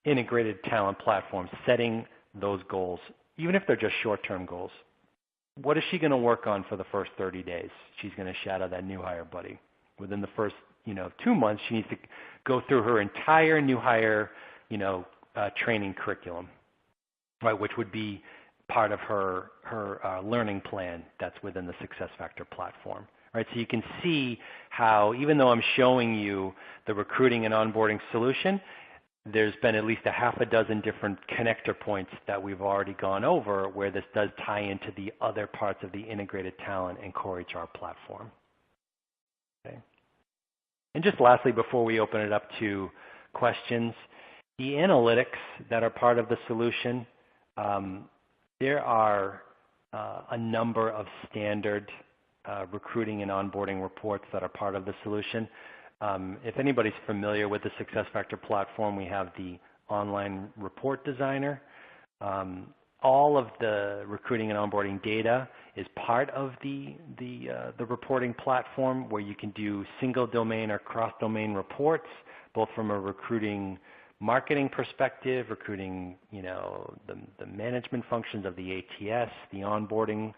integrated talent platform, setting those goals, even if they're just short-term goals. What is she going to work on for the first 30 days? She's going to shadow that new hire buddy. Within the first, 2 months, she needs to go through her entire new hire, training curriculum, right, which would be part of her learning plan that's within the SuccessFactors platform. Right, so you can see how, even though I'm showing you the recruiting and onboarding solution, there's been at least a half a dozen different connector points that we've already gone over where this does tie into the other parts of the integrated talent and core HR platform. Okay. And just lastly, before we open it up to questions, the analytics that are part of the solution, there are a number of standard recruiting and onboarding reports that are part of the solution. If anybody's familiar with the SuccessFactors platform, we have the online report designer. All of the recruiting and onboarding data is part of the reporting platform where you can do single domain or cross-domain reports, both from a recruiting marketing perspective, recruiting, the management functions of the ATS, the onboarding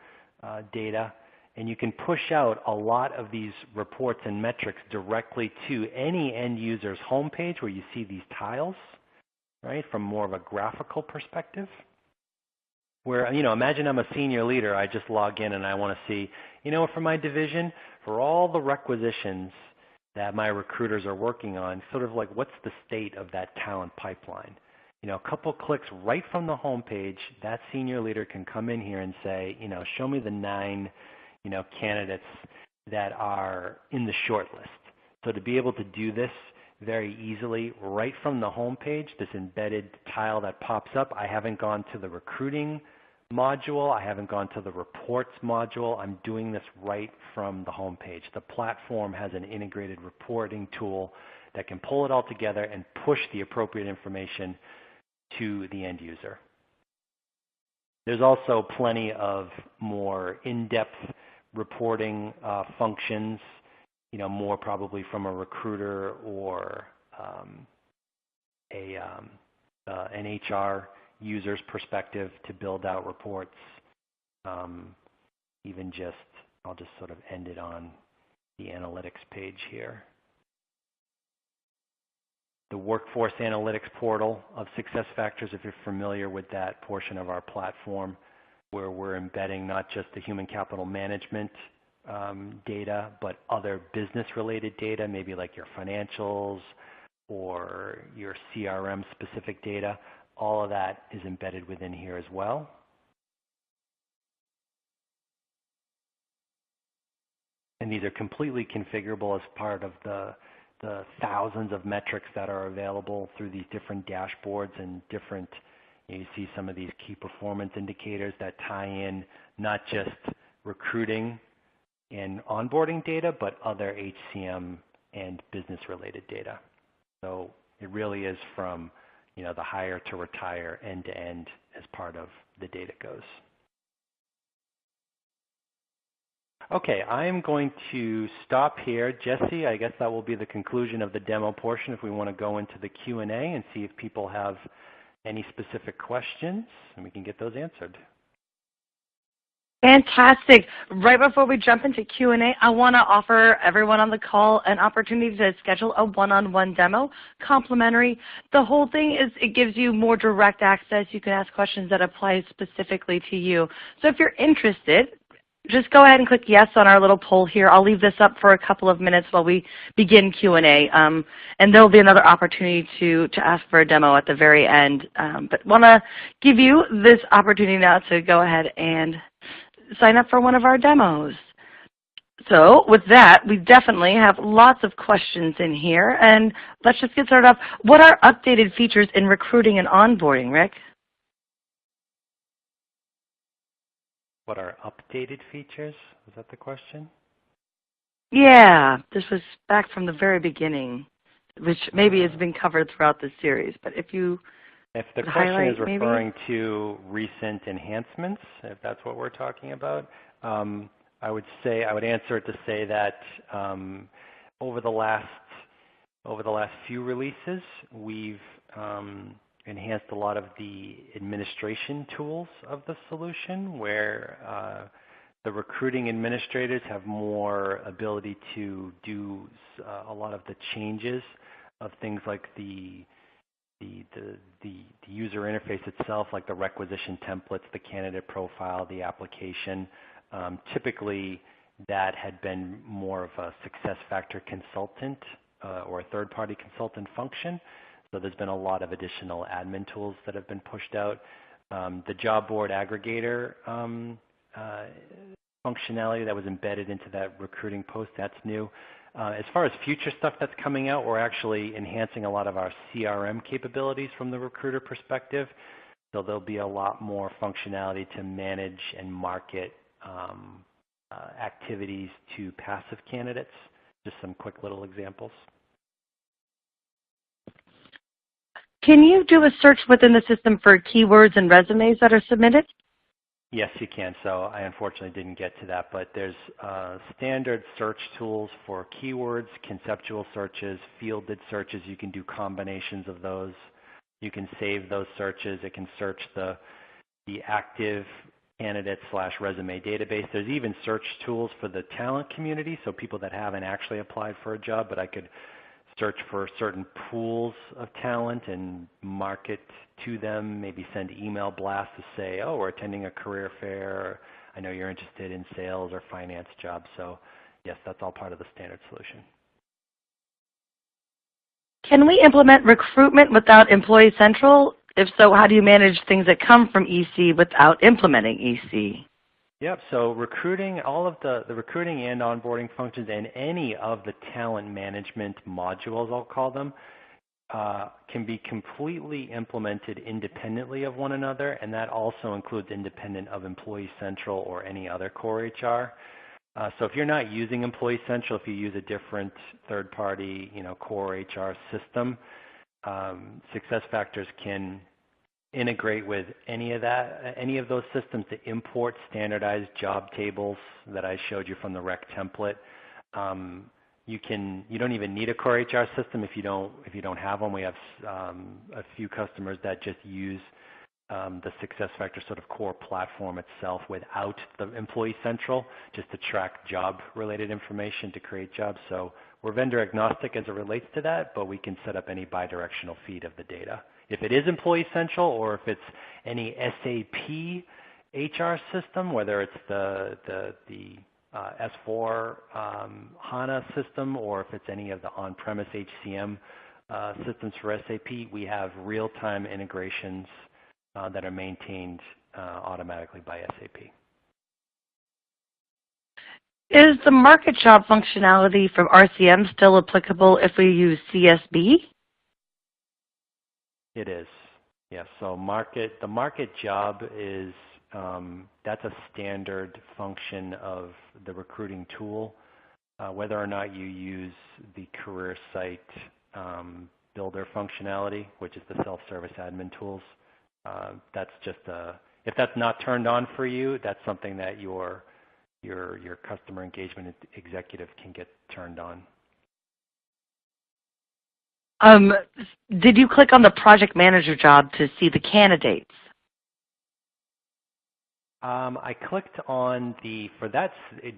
data. And you can push out a lot of these reports and metrics directly to any end user's homepage where you see these tiles, right, from more of a graphical perspective. Where, imagine I'm a senior leader, I just log in and I want to see, for my division, for all the requisitions that my recruiters are working on, sort of like what's the state of that talent pipeline. A couple clicks right from the homepage, that senior leader can come in here and say, show me the 9 candidates that are in the short list. So to be able to do this very easily right from the home page, this embedded tile that pops up, I haven't gone to the recruiting module, I haven't gone to the reports module, I'm doing this right from the home page. The platform has an integrated reporting tool that can pull it all together and push the appropriate information to the end user. There's also plenty of more in-depth reporting functions, more probably from a recruiter or an HR user's perspective to build out reports. I'll just sort of end it on the analytics page here. The Workforce Analytics portal of SuccessFactors, if you're familiar with that portion of our platform, where we're embedding not just the human capital management data, but other business-related data, maybe like your financials or your CRM-specific data. All of that is embedded within here as well. And these are completely configurable as part of the thousands of metrics that are available through these different dashboards and different, you see some of these key performance indicators that tie in not just recruiting and onboarding data, but other HCM and business-related data. So it really is from the hire to retire end to end as part of the data goes. Okay, I am going to stop here. Jesse, I guess that will be the conclusion of the demo portion if we want to go into the Q&A and see if people have any specific questions, and we can get those answered. Fantastic. Right before we jump into Q&A, I want to offer everyone on the call an opportunity to schedule a one-on-one demo, complimentary. The whole thing is it gives you more direct access. You can ask questions that apply specifically to you. So if you're interested, just go ahead and click yes on our little poll here. I'll leave this up for a couple of minutes while we begin Q&A. And there will be another opportunity to ask for a demo at the very end. But want to give you this opportunity now to go ahead and sign up for one of our demos. So with that, we definitely have lots of questions in here. And let's just get started off. What are updated features in recruiting and onboarding, Rick? What are updated features? Was that the question? Yeah, this was back from the very beginning, which maybe has been covered throughout the series. But if the question is referring to recent enhancements, if that's what we're talking about, I would answer it to say that over the last few releases, we've enhanced a lot of the administration tools of the solution, where the recruiting administrators have more ability to do a lot of the changes of things like the user interface itself, like the requisition templates, the candidate profile, the application. Typically, that had been more of a SuccessFactor consultant or a third-party consultant function. So there's been a lot of additional admin tools that have been pushed out. The job board aggregator functionality that was embedded into that recruiting post, that's new. As far as future stuff that's coming out, we're actually enhancing a lot of our CRM capabilities from the recruiter perspective. So there'll be a lot more functionality to manage and market activities to passive candidates. Just some quick little examples. Can you do a search within the system for keywords and resumes that are submitted? Yes, you can. So I unfortunately didn't get to that, but there's standard search tools for keywords, conceptual searches, fielded searches. You can do combinations of those. You can save those searches. It can search the active candidate/resume database. There's even search tools for the talent community, so people that haven't actually applied for a job, but I could search for certain pools of talent and market to them, maybe send email blasts to say, oh, we're attending a career fair, or I know you're interested in sales or finance jobs. So yes, that's all part of the standard solution. Can we implement recruitment without Employee Central? If so, how do you manage things that come from EC without implementing EC? Yep, so recruiting, all of the recruiting and onboarding functions and any of the talent management modules, I'll call them, can be completely implemented independently of one another, and that also includes independent of Employee Central or any other core HR. So if you're not using Employee Central, if you use a different third-party, core HR system, SuccessFactors can integrate with any of those systems to import standardized job tables that I showed you from the rec template. You don't even need a core HR system if you don't have one. We have a few customers that just use the SuccessFactors sort of core platform itself without the Employee Central, just to track job-related information to create jobs. So we're vendor agnostic as it relates to that, but we can set up any bidirectional feed of the data. If it is Employee Central or if it's any SAP HR system, whether it's the S4 HANA system or if it's any of the on-premise HCM systems for SAP, we have real-time integrations that are maintained automatically by SAP. Is the market job functionality from RCM still applicable if we use CSB? It is, yes. So the market job is, that's a standard function of the recruiting tool. Whether or not you use the career site builder functionality, which is the self-service admin tools, that's just if that's not turned on for you, that's something that your customer engagement executive can get turned on. Did you click on the project manager job to see the candidates? I clicked on for that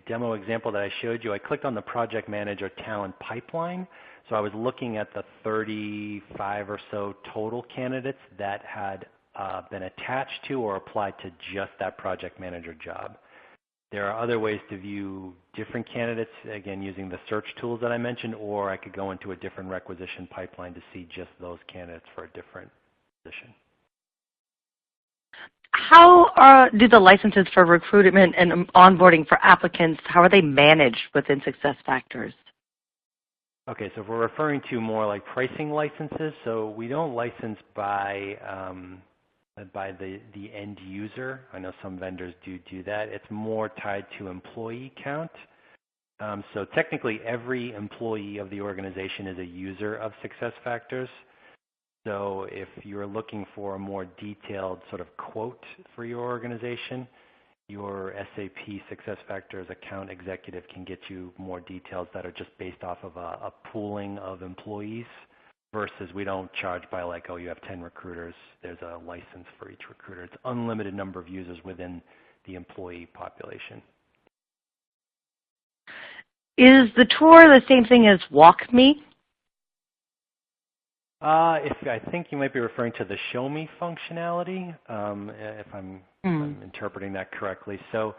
demo example that I showed you, I clicked on the project manager talent pipeline. So I was looking at the 35 or so total candidates that had been attached to or applied to just that project manager job. There are other ways to view different candidates, again, using the search tools that I mentioned, or I could go into a different requisition pipeline to see just those candidates for a different position. How do the licenses for recruitment and onboarding for applicants, how are they managed within SuccessFactors? Okay, so if we're referring to more like pricing licenses, so we don't license by the end user. I know some vendors do that. It's more tied to employee count. So technically every employee of the organization is a user of SuccessFactors. So if you're looking for a more detailed sort of quote for your organization, your SAP SuccessFactors account executive can get you more details that are just based off of a pooling of employees versus we don't charge by like, oh, you have 10 recruiters. There's a license for each recruiter. It's unlimited number of users within the employee population. Is the tour the same thing as WalkMe? I think you might be referring to the Show Me functionality, if I'm interpreting that correctly. So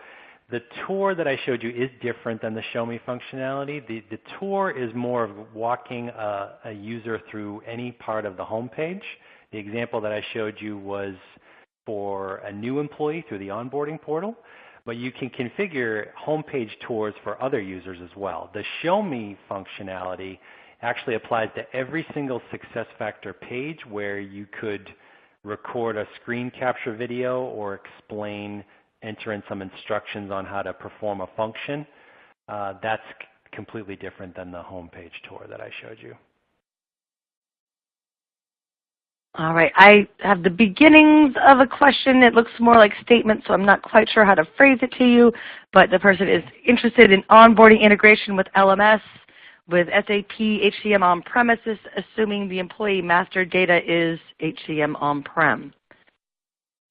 the tour that I showed you is different than the Show Me functionality. The tour is more of walking a user through any part of the homepage. The example that I showed you was for a new employee through the onboarding portal, but you can configure homepage tours for other users as well. The Show Me functionality actually applies to every single SuccessFactor page where you could record a screen capture video or enter in some instructions on how to perform a function. That's completely different than the homepage tour that I showed you. All right. I have the beginnings of a question. It looks more like statements, so I'm not quite sure how to phrase it to you, but the person is interested in onboarding integration with LMS, with SAP HCM on-premises, assuming the employee master data is HCM on-prem.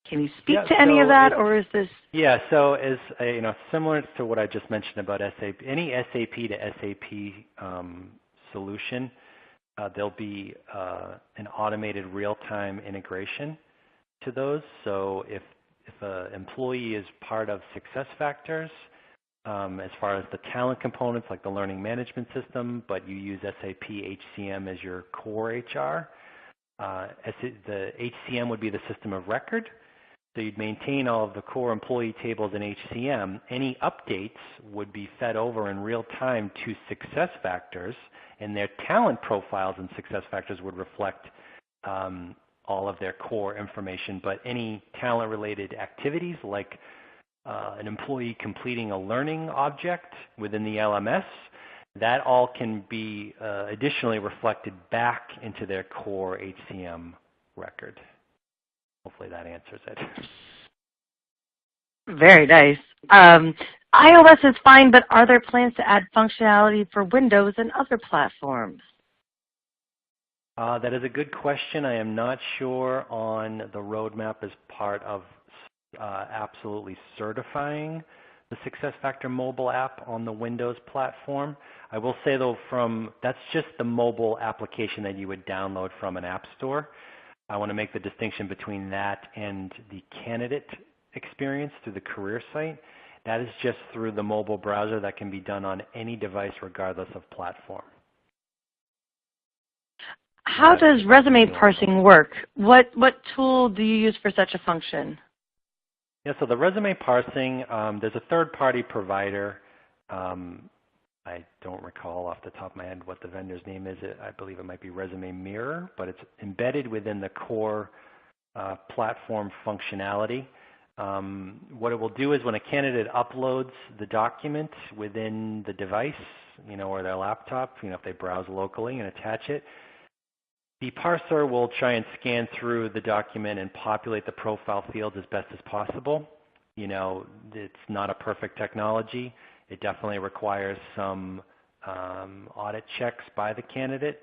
Can you speak to any of that, or is this? Yeah, so as similar to what I just mentioned about SAP, any SAP to SAP solution, there'll be an automated real-time integration to those. So if an employee is part of SuccessFactors, as far as the talent components like the learning management system, but you use SAP HCM as your core HR, the HCM would be the system of record. So you'd maintain all of the core employee tables in HCM. Any updates would be fed over in real time to SuccessFactors, and their talent profiles in SuccessFactors would reflect all of their core information. But any talent-related activities like an employee completing a learning object within the LMS, that all can be additionally reflected back into their core HCM record. hopefully that answers it. Very nice. iOS is fine, but are there plans to add functionality for Windows and other platforms? That is a good question. I am not sure on the roadmap as part of absolutely certifying the SuccessFactor mobile app on the Windows platform. I will say though, that's just the mobile application that you would download from an app store. I want to make the distinction between that and the candidate experience through the career site. That is just through the mobile browser that can be done on any device regardless of platform. How does resume parsing work? What tool do you use for such a function? Yeah, so the resume parsing, there's a third-party provider. I don't recall off the top of my head what the vendor's name is. I believe it might be Resume Mirror, but it's embedded within the core platform functionality. What it will do is when a candidate uploads the document within the device, or their laptop, if they browse locally and attach it, the parser will try and scan through the document and populate the profile fields as best as possible. It's not a perfect technology. It definitely requires some audit checks by the candidate,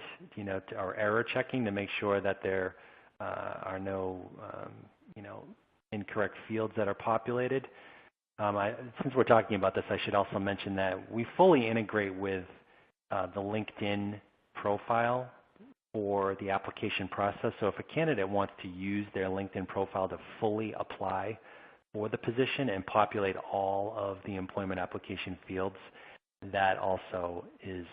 or error checking to make sure that there are no, incorrect fields that are populated. Since we're talking about this, I should also mention that we fully integrate with the LinkedIn profile for the application process. So if a candidate wants to use their LinkedIn profile to fully apply for the position and populate all of the employment application fields, that also is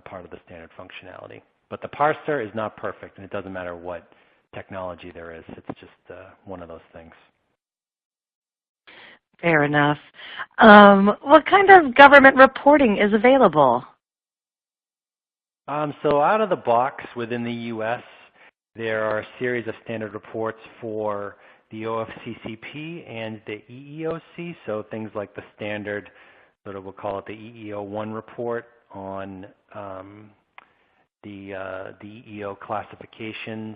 part of the standard functionality. But the parser is not perfect, and it doesn't matter what technology there is. It's just one of those things. Fair enough. What kind of government reporting is available? So out of the box within the U.S., there are a series of standard reports for the OFCCP and the EEOC, so things like the standard, we'll call it the EEO-1 report on the EEO classifications,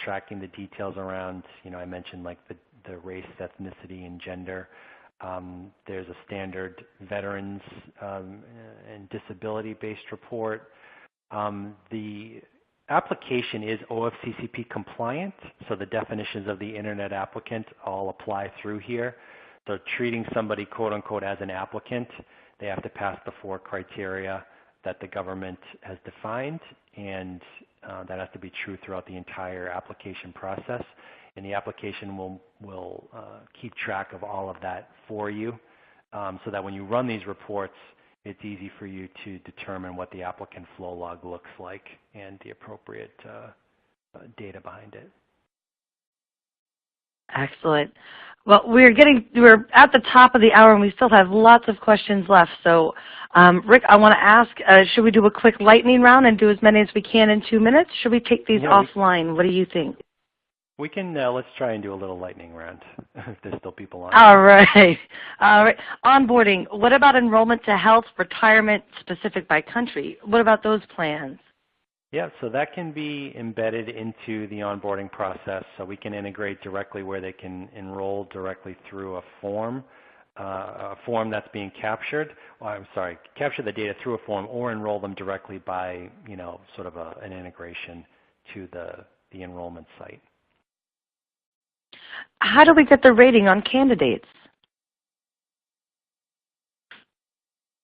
tracking the details around, I mentioned like the race, ethnicity, and gender. There's a standard veterans and disability-based report. The application is OFCCP compliant, so the definitions of the Internet applicant all apply through here. So treating somebody, quote unquote, as an applicant, they have to pass the 4 criteria that the government has defined, and that has to be true throughout the entire application process. And the application will keep track of all of that for you, so that when you run these reports, it's easy for you to determine what the applicant flow log looks like and the appropriate data behind it. Excellent. Well, we're at the top of the hour, and we still have lots of questions left. So, Rick, I want to ask, should we do a quick lightning round and do as many as we can in 2 minutes? Should we take these offline? What do you think? We can, let's try and do a little lightning round if there's still people on. All right. All right. Onboarding. What about enrollment to health, retirement, specific by country? What about those plans? Yeah, so that can be embedded into the onboarding process. So we can integrate directly where they can enroll directly through a form that's being captured. Capture the data through a form or enroll them directly by, sort of an integration to the enrollment site. How do we get the rating on candidates?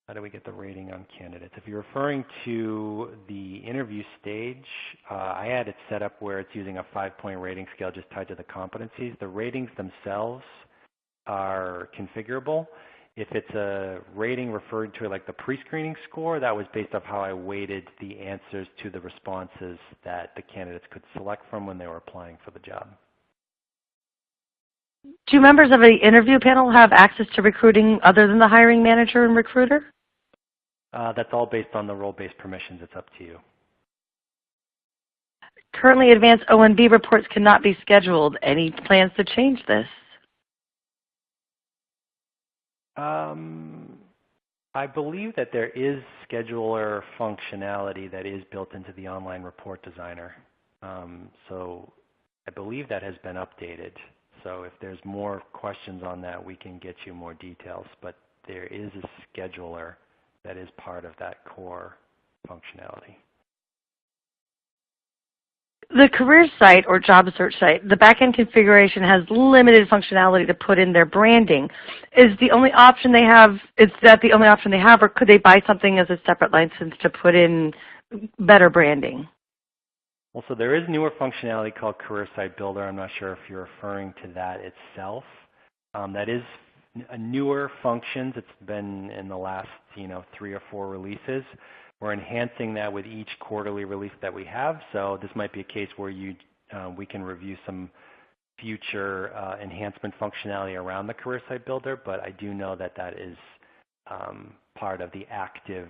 How do we get the rating on candidates? If you're referring to the interview stage, I had it set up where it's using a 5-point rating scale just tied to the competencies. The ratings themselves are configurable. If it's a rating referred to like the pre-screening score, that was based off how I weighted the answers to the responses that the candidates could select from when they were applying for the job. Do members of the interview panel have access to recruiting other than the hiring manager and recruiter? That's all based on the role-based permissions. It's up to you. Currently, advanced O&B reports cannot be scheduled. Any plans to change this? I believe that there is scheduler functionality that is built into the online report designer. So I believe that has been updated. So if there's more questions on that, we can get you more details. But there is a scheduler that is part of that core functionality. The career site or job search site, the backend configuration has limited functionality to put in their branding. Is that the only option they have, or could they buy something as a separate license to put in better branding? Well, so there is newer functionality called Career Site Builder. I'm not sure if you're referring to that itself. That is a newer functions. It's been in the last 3 or 4 releases. We're enhancing that with each quarterly release that we have. So this might be a case where we can review some future enhancement functionality around the Career Site Builder, but I do know that that is part of the active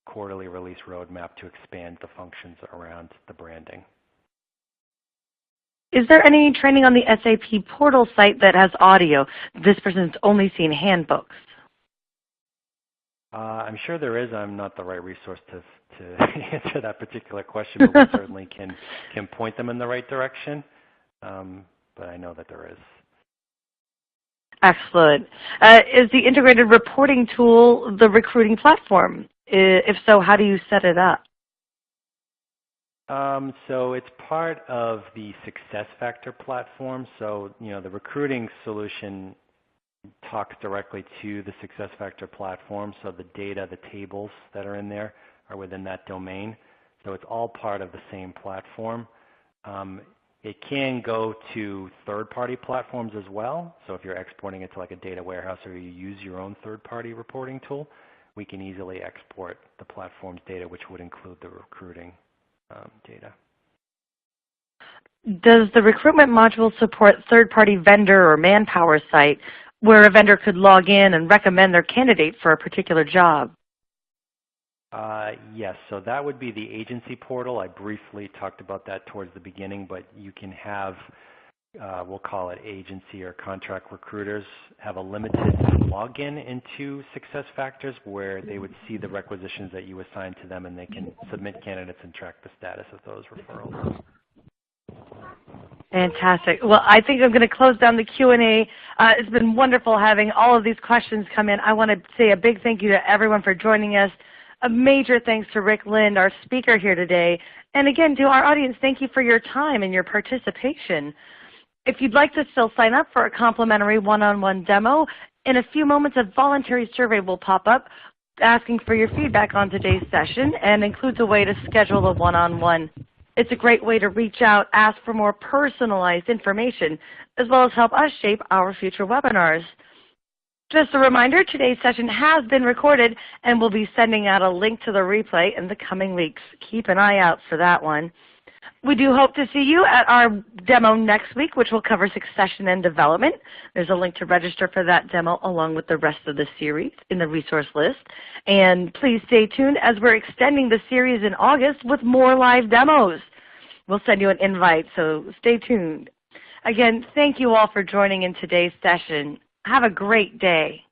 quarterly release roadmap to expand the functions around the branding. Is there any training on the SAP portal site that has audio? This person's only seen handbooks. I'm sure there is. I'm not the right resource to answer that particular question, but we certainly can point them in the right direction. But I know that there is. Excellent. Is the integrated reporting tool the recruiting platform? If so, how do you set it up? So it's part of the SuccessFactor platform. So the recruiting solution talks directly to the SuccessFactor platform. So the data, the tables that are in there are within that domain. So it's all part of the same platform. It can go to third-party platforms as well. So if you're exporting it to like a data warehouse or you use your own third-party reporting tool, we can easily export the platform's data, which would include the recruiting data. Does the recruitment module support third-party vendor or manpower site where a vendor could log in and recommend their candidate for a particular job? Yes, so that would be the agency portal. I briefly talked about that towards the beginning, but you can have, we'll call it agency or contract recruiters, have a limited login into SuccessFactors where they would see the requisitions that you assign to them and they can submit candidates and track the status of those referrals. Fantastic. Well, I think I'm going to close down the Q&A. It's been wonderful having all of these questions come in. I want to say a big thank you to everyone for joining us. A major thanks to Rick Lind, our speaker here today. And again, to our audience, thank you for your time and your participation. If you'd like to still sign up for a complimentary one-on-one demo, in a few moments a voluntary survey will pop up asking for your feedback on today's session and includes a way to schedule a one-on-one. It's a great way to reach out, ask for more personalized information, as well as help us shape our future webinars. Just a reminder, today's session has been recorded and we'll be sending out a link to the replay in the coming weeks. Keep an eye out for that one. We do hope to see you at our demo next week, which will cover succession and development. There's a link to register for that demo along with the rest of the series in the resource list. And please stay tuned as we're extending the series in August with more live demos. We'll send you an invite, so stay tuned. Again, thank you all for joining in today's session. Have a great day.